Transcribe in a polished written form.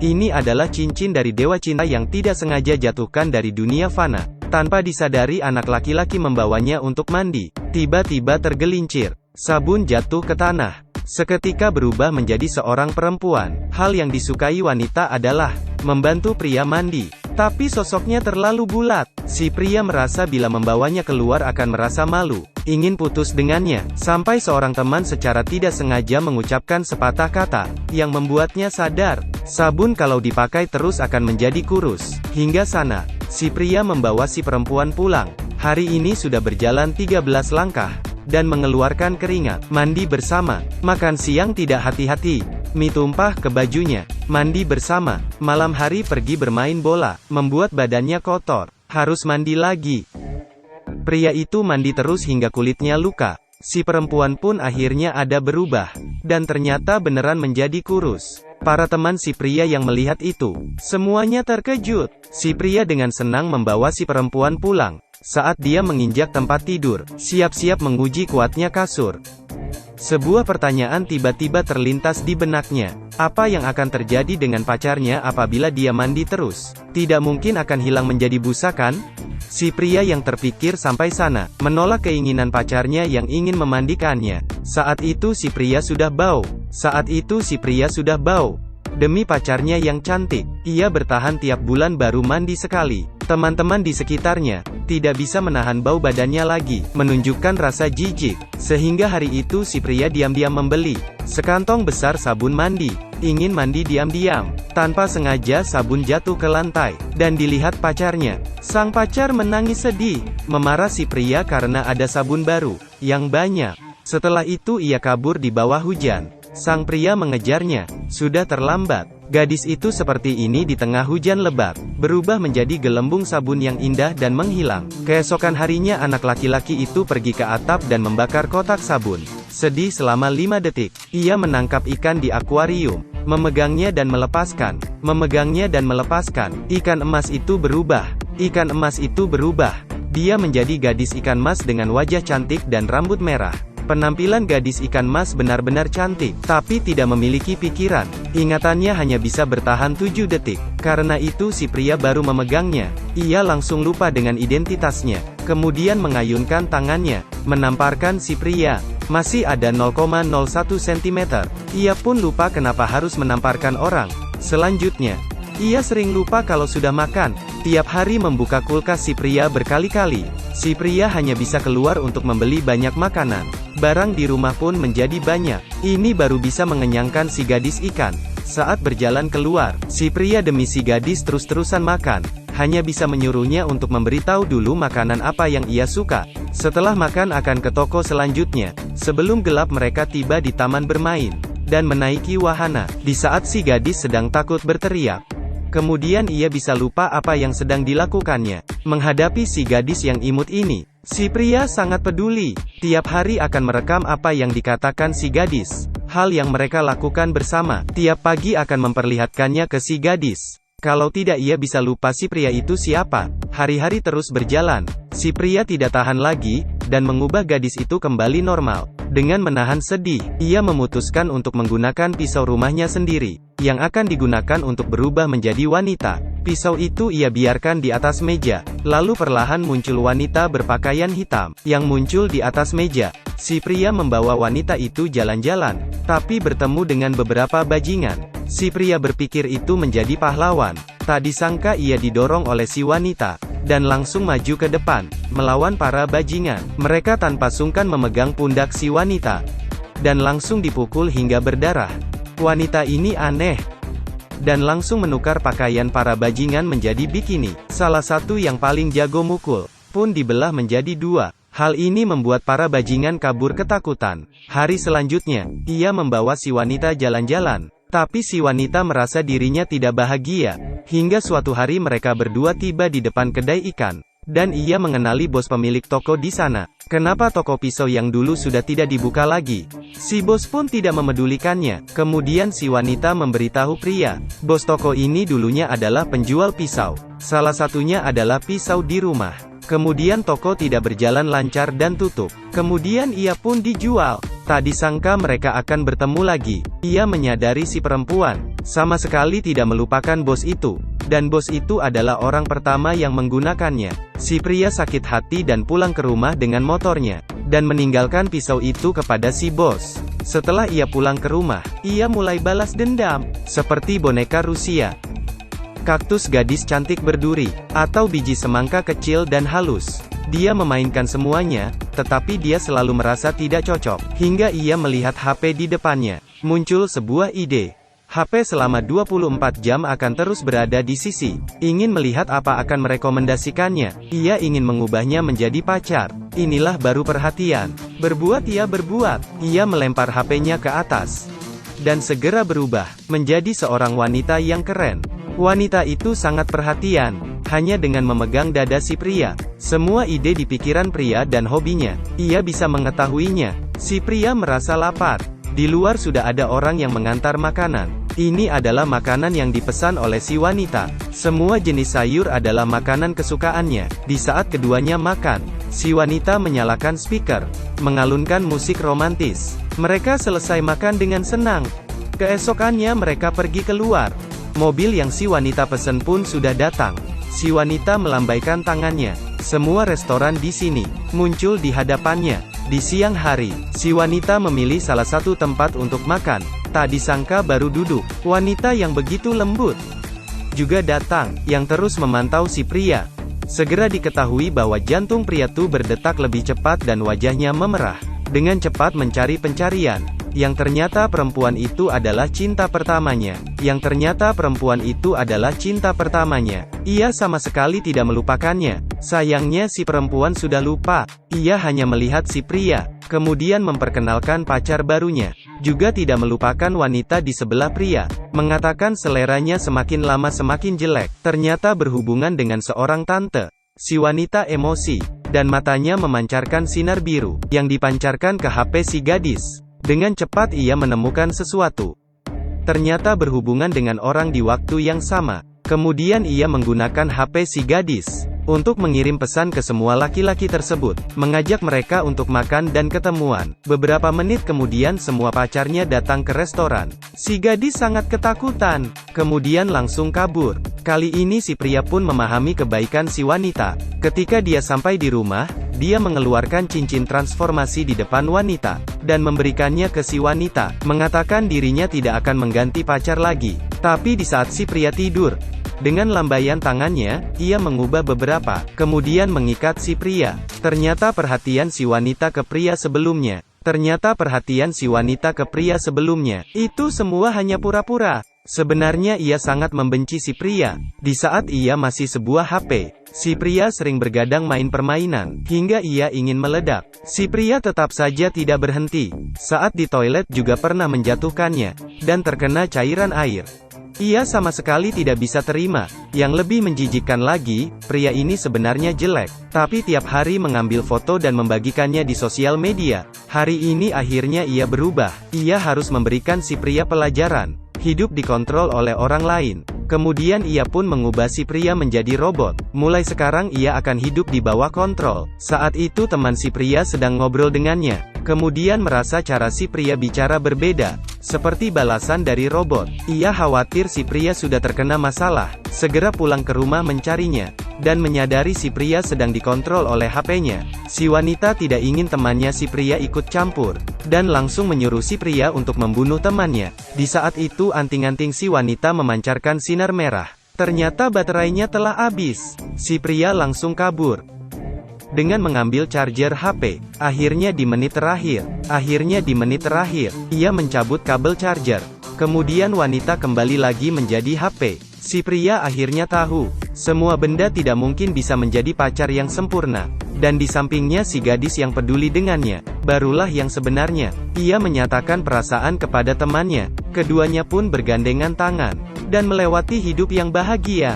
Ini adalah cincin dari dewa cinta yang tidak sengaja jatuhkan dari dunia fana. Tanpa disadari anak laki-laki membawanya untuk mandi. Tiba-tiba tergelincir. Sabun jatuh ke tanah. Seketika berubah menjadi seorang perempuan. Hal yang disukai wanita adalah membantu pria mandi. Tapi sosoknya terlalu bulat. Si pria merasa bila membawanya keluar akan merasa malu. Ingin putus dengannya. Sampai seorang teman secara tidak sengaja mengucapkan sepatah kata yang membuatnya sadar. Sabun kalau dipakai terus akan menjadi kurus. Hingga sana, si pria membawa si perempuan pulang. Hari ini sudah berjalan 13 langkah. Dan mengeluarkan keringat. Mandi bersama. Makan siang tidak hati-hati. Mie tumpah ke bajunya. Mandi bersama. Malam hari pergi bermain bola. Membuat badannya kotor. Harus mandi lagi. Pria itu mandi terus hingga kulitnya luka. Si perempuan pun akhirnya ada berubah. Dan ternyata beneran menjadi kurus. Para teman si pria yang melihat itu, semuanya terkejut. Si pria dengan senang membawa si perempuan pulang. Saat dia menginjak tempat tidur, siap-siap menguji kuatnya kasur. Sebuah pertanyaan tiba-tiba terlintas di benaknya. Apa yang akan terjadi dengan pacarnya apabila dia mandi terus? Tidak mungkin akan hilang menjadi busa kan? Si pria yang terpikir sampai sana, menolak keinginan pacarnya yang ingin memandikannya. Saat itu si pria sudah bau. Demi pacarnya yang cantik, ia bertahan tiap bulan baru mandi sekali. Teman-teman di sekitarnya tidak bisa menahan bau badannya lagi, menunjukkan rasa jijik. Sehingga hari itu si pria diam-diam membeli sekantong besar sabun mandi. Ingin mandi diam-diam. Tanpa sengaja sabun jatuh ke lantai dan dilihat pacarnya. Sang pacar menangis sedih, memarah si pria karena ada sabun baru yang banyak. Setelah itu ia kabur di bawah hujan. Sang pria mengejarnya. Sudah terlambat. Gadis itu seperti ini di tengah hujan lebat, berubah menjadi gelembung sabun yang indah dan menghilang. Keesokan harinya anak laki-laki itu pergi ke atap dan membakar kotak sabun. Sedih selama 5 detik. Ia menangkap ikan di akuarium, memegangnya dan melepaskan. Ikan emas itu berubah. Dia menjadi gadis ikan mas dengan wajah cantik dan rambut merah. Penampilan gadis ikan mas benar-benar cantik, tapi tidak memiliki pikiran. Ingatannya hanya bisa bertahan 7 detik. Karena itu si pria baru memegangnya. Ia langsung lupa dengan identitasnya. Kemudian mengayunkan tangannya, menamparkan si pria. Masih ada 0,01 cm. Ia pun lupa kenapa harus menamparkan orang. Selanjutnya, ia sering lupa kalau sudah makan. Tiap hari membuka kulkas si pria berkali-kali. Si pria hanya bisa keluar untuk membeli banyak makanan. Barang di rumah pun menjadi banyak. Ini baru bisa mengenyangkan si gadis ikan. Saat berjalan keluar, si pria demi si gadis terus-terusan makan. Hanya bisa menyuruhnya untuk memberitahu dulu makanan apa yang ia suka. Setelah makan akan ke toko selanjutnya. Sebelum gelap mereka tiba di taman bermain. Dan menaiki wahana. Di saat si gadis sedang takut berteriak. Kemudian ia bisa lupa apa yang sedang dilakukannya. Menghadapi si gadis yang imut ini, si pria sangat peduli. Tiap hari akan merekam apa yang dikatakan si gadis. Hal yang mereka lakukan bersama. Tiap pagi akan memperlihatkannya ke si gadis. Kalau tidak ia bisa lupa si pria itu siapa. Hari-hari terus berjalan. Si pria tidak tahan lagi, dan mengubah gadis itu kembali normal. Dengan menahan sedih, ia memutuskan untuk menggunakan pisau rumahnya sendiri, yang akan digunakan untuk berubah menjadi wanita. Pisau itu ia biarkan di atas meja, lalu perlahan muncul wanita berpakaian hitam, yang muncul di atas meja. Si pria membawa wanita itu jalan-jalan, tapi bertemu dengan beberapa bajingan. Si pria berpikir itu menjadi pahlawan. Tak disangka ia didorong oleh si wanita, dan langsung maju ke depan, melawan para bajingan. Mereka tanpa sungkan memegang pundak si wanita, dan langsung dipukul hingga berdarah. Wanita ini aneh, dan langsung menukar pakaian para bajingan menjadi bikini. Salah satu yang paling jago mukul, pun dibelah menjadi 2. Hal ini membuat para bajingan kabur ketakutan. Hari selanjutnya, ia membawa si wanita jalan-jalan. Tapi si wanita merasa dirinya tidak bahagia. Hingga suatu hari mereka berdua tiba di depan kedai ikan. Dan ia mengenali bos pemilik toko di sana. Kenapa toko pisau yang dulu sudah tidak dibuka lagi? Si bos pun tidak memedulikannya. Kemudian si wanita memberitahu pria. Bos toko ini dulunya adalah penjual pisau. Salah satunya adalah pisau di rumah. Kemudian toko tidak berjalan lancar dan tutup. Kemudian ia pun dijual. Tak disangka mereka akan bertemu lagi. Ia menyadari si perempuan. sama sekali tidak melupakan bos itu. Dan bos itu adalah orang pertama yang menggunakannya. Si pria sakit hati dan pulang ke rumah dengan motornya, dan meninggalkan pisau itu kepada si bos. Setelah ia pulang ke rumah, ia mulai balas dendam, seperti boneka Rusia. Kaktus gadis cantik berduri, atau biji semangka kecil dan halus. Dia memainkan semuanya, tetapi dia selalu merasa tidak cocok, hingga ia melihat HP di depannya. Muncul sebuah ide. HP selama 24 jam akan terus berada di sisi. Ingin melihat apa akan merekomendasikannya. Ia ingin mengubahnya menjadi pacar. Inilah baru perhatian. Berbuat ia berbuat. Ia melempar HP-nya ke atas. Dan segera berubah, menjadi seorang wanita yang keren. Wanita itu sangat perhatian, hanya dengan memegang dada si pria. Semua ide di pikiran pria dan hobinya, ia bisa mengetahuinya. Si pria merasa lapar. Di luar sudah ada orang yang mengantar makanan. Ini adalah makanan yang dipesan oleh si wanita. Semua jenis sayur adalah makanan kesukaannya. Di saat keduanya makan, si wanita menyalakan speaker, mengalunkan musik romantis. Mereka selesai makan dengan senang. Keesokannya mereka pergi keluar. Mobil yang si wanita pesen pun sudah datang. Si wanita melambaikan tangannya. Semua restoran di sini muncul di hadapannya. Di siang hari, si wanita memilih salah satu tempat untuk makan. Tak disangka baru duduk, wanita yang begitu lembut juga datang, yang terus memantau si pria. Segera diketahui bahwa jantung pria itu berdetak lebih cepat dan wajahnya memerah. Dengan cepat mencari pencarian. Yang ternyata perempuan itu adalah cinta pertamanya. Yang ternyata perempuan itu adalah cinta pertamanya. Ia sama sekali tidak melupakannya. Sayangnya si perempuan sudah lupa. Ia hanya melihat si pria, kemudian memperkenalkan pacar barunya. Juga tidak melupakan wanita di sebelah pria. Mengatakan seleranya semakin lama semakin jelek. Ternyata berhubungan dengan seorang tante. Si wanita emosi, dan matanya memancarkan sinar biru, yang dipancarkan ke HP si gadis. Dengan cepat ia menemukan sesuatu. Ternyata berhubungan dengan orang di waktu yang sama. Kemudian ia menggunakan HP si gadis untuk mengirim pesan ke semua laki-laki tersebut, mengajak mereka untuk makan dan ketemuan. Beberapa menit kemudian semua pacarnya datang ke restoran. Si gadis sangat ketakutan, kemudian langsung kabur. Kali ini si pria pun memahami kebaikan si wanita. Ketika dia sampai di rumah, dia mengeluarkan cincin transformasi di depan wanita, dan memberikannya ke si wanita, mengatakan dirinya tidak akan mengganti pacar lagi. Tapi di saat si pria tidur, dengan lambaian tangannya, ia mengubah beberapa, kemudian mengikat si pria. Ternyata perhatian si wanita ke pria sebelumnya. Ternyata perhatian si wanita ke pria sebelumnya. Itu semua hanya pura-pura. Sebenarnya ia sangat membenci si pria. Di saat ia masih sebuah HP, si pria sering bergadang main permainan, hingga ia ingin meledak. Si pria tetap saja tidak berhenti. Saat di toilet juga pernah menjatuhkannya, dan terkena cairan air. Ia sama sekali tidak bisa terima. Yang lebih menjijikkan lagi, pria ini sebenarnya jelek, tapi tiap hari mengambil foto dan membagikannya di sosial media. Hari ini akhirnya ia berubah. Ia harus memberikan si pria pelajaran. Hidup dikontrol oleh orang lain. Kemudian ia pun mengubah si pria menjadi robot. Mulai sekarang ia akan hidup di bawah kontrol. Saat itu teman si pria sedang ngobrol dengannya. Kemudian merasa cara si pria bicara berbeda, seperti balasan dari robot. Ia khawatir si pria sudah terkena masalah. Segera pulang ke rumah mencarinya, dan menyadari si pria sedang dikontrol oleh HP-nya. Si wanita tidak ingin temannya si pria ikut campur, dan langsung menyuruh si pria untuk membunuh temannya. Di saat itu anting-anting si wanita memancarkan sinar merah. Ternyata baterainya telah habis. Si pria langsung kabur dengan mengambil charger HP. Akhirnya di menit terakhir, ia mencabut kabel charger. Kemudian wanita kembali lagi menjadi HP. Si pria akhirnya tahu, semua benda tidak mungkin bisa menjadi pacar yang sempurna. Dan di sampingnya si gadis yang peduli dengannya, barulah yang sebenarnya. Ia menyatakan perasaan kepada temannya. Keduanya pun bergandengan tangan, dan melewati hidup yang bahagia.